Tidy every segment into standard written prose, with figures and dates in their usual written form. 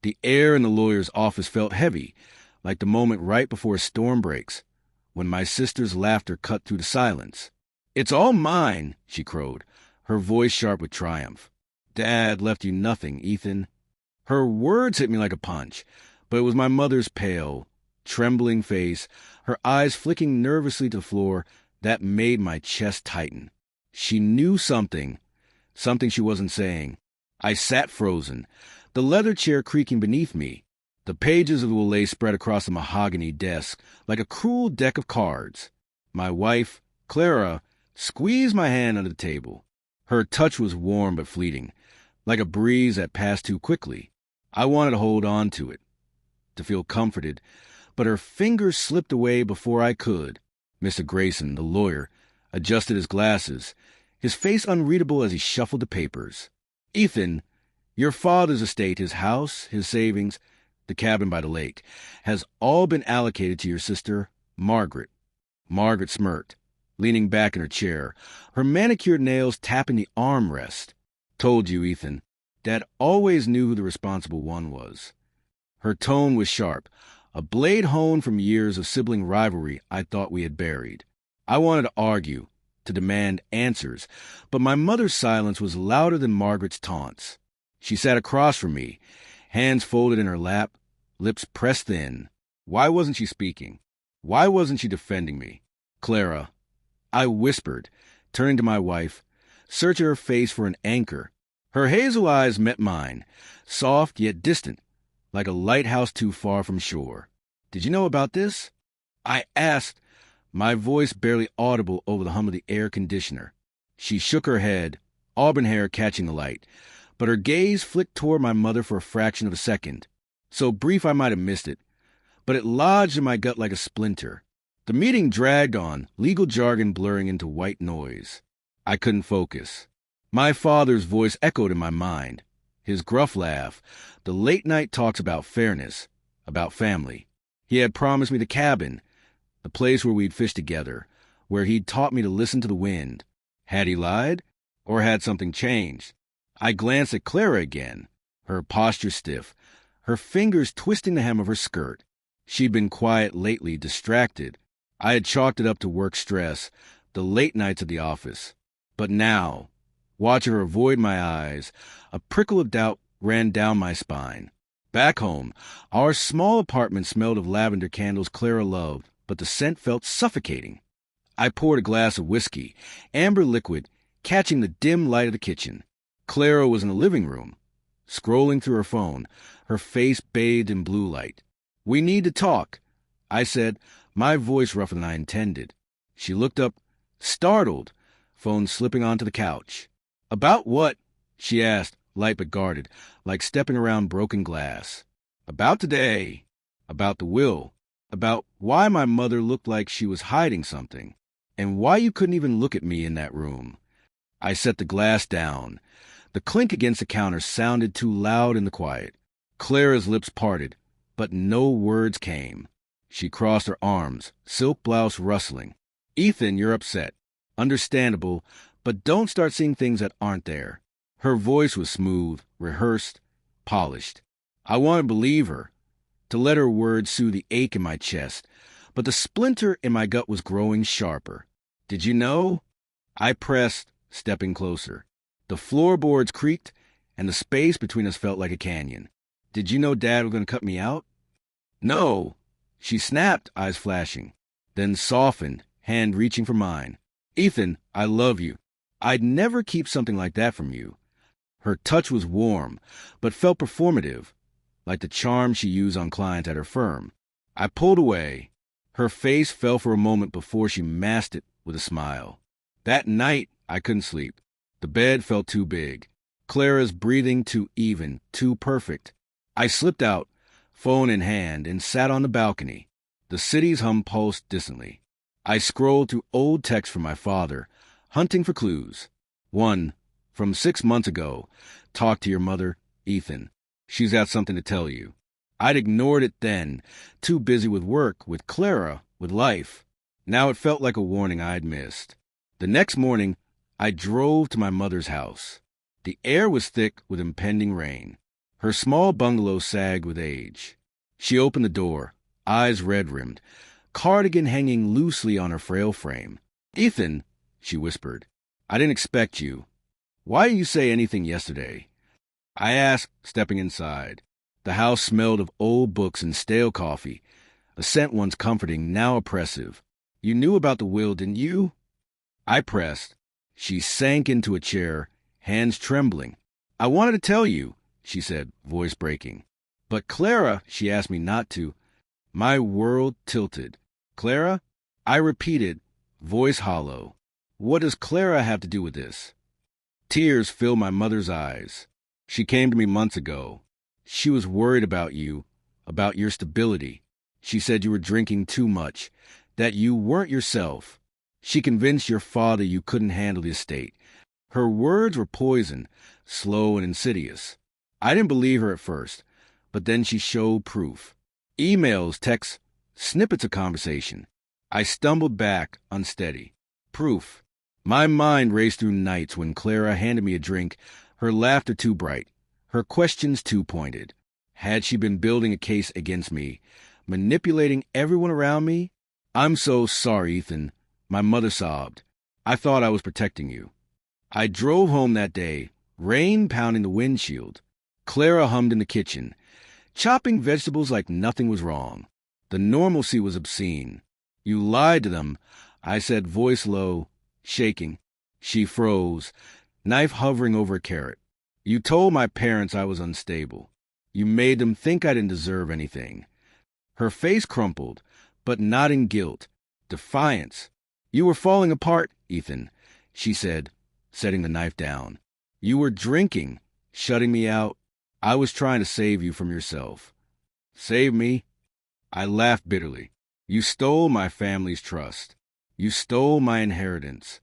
The air in the lawyer's office felt heavy, like the moment right before a storm breaks, when my sister's laughter cut through the silence. "It's all mine," she crowed, her voice sharp with triumph. "Dad left you nothing, Ethan." Her words hit me like a punch, but it was my mother's pale, trembling face, her eyes flicking nervously to the floor, that made my chest tighten. She knew something she wasn't saying. I sat frozen, the leather chair creaking beneath me. The pages of the will lay spread across the mahogany desk like a cruel deck of cards. My wife, Clara, squeezed my hand under the table. Her touch was warm but fleeting, like a breeze that passed too quickly. I wanted to hold on to it, to feel comforted, but her fingers slipped away before I could. Mr. Grayson, the lawyer, adjusted his glasses, his face unreadable as he shuffled the papers. "Ethan, your father's estate, his house, his savings, the cabin by the lake, has all been allocated to your sister, Margaret." Margaret smirked, leaning back in her chair, her manicured nails tapping the armrest. "Told you, Ethan. Dad always knew who the responsible one was." Her tone was sharp, a blade honed from years of sibling rivalry I thought we had buried. I wanted to argue, to demand answers, but my mother's silence was louder than Margaret's taunts. She sat across from me, hands folded in her lap, lips pressed thin. Why wasn't she speaking? Why wasn't she defending me? "Clara," I whispered, turning to my wife, searching her face for an anchor. Her hazel eyes met mine, soft yet distant, like a lighthouse too far from shore. "Did you know about this?" I asked, my voice barely audible over the hum of the air conditioner. She shook her head, auburn hair catching the light, but her gaze flicked toward my mother for a fraction of a second. So brief I might have missed it, but it lodged in my gut like a splinter. The meeting dragged on, legal jargon blurring into white noise. I couldn't focus. My father's voice echoed in my mind, his gruff laugh, the late-night talks about fairness, about family. He had promised me the cabin, the place where we'd fish together, where he'd taught me to listen to the wind. Had he lied? Or had something changed? I glanced at Clara again, her posture stiff, her fingers twisting the hem of her skirt. She'd been quiet lately, distracted. I had chalked it up to work stress, the late nights at the office. But now, watching her avoid my eyes, a prickle of doubt ran down my spine. Back home, our small apartment smelled of lavender candles Clara loved, but the scent felt suffocating. I poured a glass of whiskey, amber liquid, catching the dim light of the kitchen. Clara was in the living room, scrolling through her phone, her face bathed in blue light. "We need to talk," I said, my voice rougher than I intended. She looked up, startled, phone slipping onto the couch. "About what?" she asked, light but guarded, like stepping around broken glass. "About today. About the will. About why my mother looked like she was hiding something. And why you couldn't even look at me in that room." I set the glass down. The clink against the counter sounded too loud in the quiet. Clara's lips parted, but no words came. She crossed her arms, silk blouse rustling. "Ethan, you're upset. Understandable, but don't start seeing things that aren't there." Her voice was smooth, rehearsed, polished. I wanted to believe her, to let her words soothe the ache in my chest, but the splinter in my gut was growing sharper. "Did you know?" I pressed, stepping closer. The floorboards creaked, and the space between us felt like a canyon. "Did you know Dad was going to cut me out?" "No." She snapped, eyes flashing, then softened, hand reaching for mine. "Ethan, I love you. I'd never keep something like that from you." Her touch was warm, but felt performative, like the charm she used on clients at her firm. I pulled away. Her face fell for a moment before she masked it with a smile. That night, I couldn't sleep. The bed felt too big. Clara's breathing too even, too perfect. I slipped out, phone in hand, and sat on the balcony. The city's hum pulsed distantly. I scrolled through old texts from my father, hunting for clues. One, from 6 months ago: "Talk to your mother, Ethan. She's got something to tell you." I'd ignored it then, too busy with work, with Clara, with life. Now it felt like a warning I'd missed. The next morning, I drove to my mother's house. The air was thick with impending rain. Her small bungalow sagged with age. She opened the door, eyes red-rimmed, cardigan hanging loosely on her frail frame. "Ethan," she whispered, "I didn't expect you. Why didn't you say anything yesterday?" I asked, stepping inside. The house smelled of old books and stale coffee, a scent once comforting, now oppressive. "You knew about the will, didn't you?" I pressed. She sank into a chair, hands trembling. "I wanted to tell you," she said, voice breaking. "But Clara," she asked me not to. My world tilted. "Clara?" I repeated, voice hollow. "What does Clara have to do with this?" Tears filled my mother's eyes. "She came to me months ago. She was worried about you, about your stability. She said you were drinking too much, that you weren't yourself. She convinced your father you couldn't handle the estate." Her words were poison, slow and insidious. I didn't believe her at first, but then she showed proof. Emails, texts, snippets of conversation. I stumbled back, unsteady. Proof. My mind raced through nights when Clara handed me a drink, her laughter too bright, her questions too pointed. Had she been building a case against me, manipulating everyone around me? "I'm so sorry, Ethan," my mother sobbed. "I thought I was protecting you." I drove home that day, rain pounding the windshield. Clara hummed in the kitchen, chopping vegetables like nothing was wrong. The normalcy was obscene. "You lied to them," I said, voice low, shaking. She froze, knife hovering over a carrot. "You told my parents I was unstable. You made them think I didn't deserve anything." Her face crumpled, but not in guilt, defiance. "You were falling apart, Ethan," she said, setting the knife down. "You were drinking, shutting me out. I was trying to save you from yourself." "Save me?" I laughed bitterly. "You stole my family's trust. You stole my inheritance."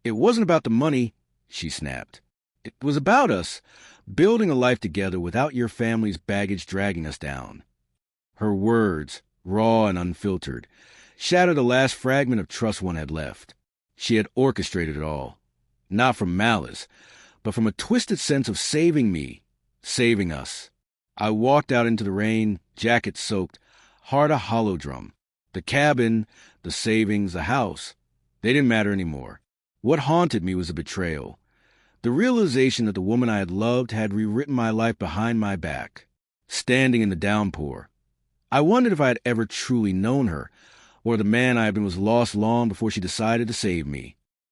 "It wasn't about the money," she snapped. "It was about us, building a life together without your family's baggage dragging us down." Her words, raw and unfiltered, shattered the last fragment of trust one had left. She had orchestrated it all, not from malice, but from a twisted sense of saving me, saving us. I walked out into the rain, jacket soaked, heart a hollow drum. The cabin, the savings, the house, they didn't matter anymore. What haunted me was a betrayal. The realization that the woman I had loved had rewritten my life behind my back. Standing in the downpour, I wondered if I had ever truly known her, or the man I had been was lost long before she decided to save me.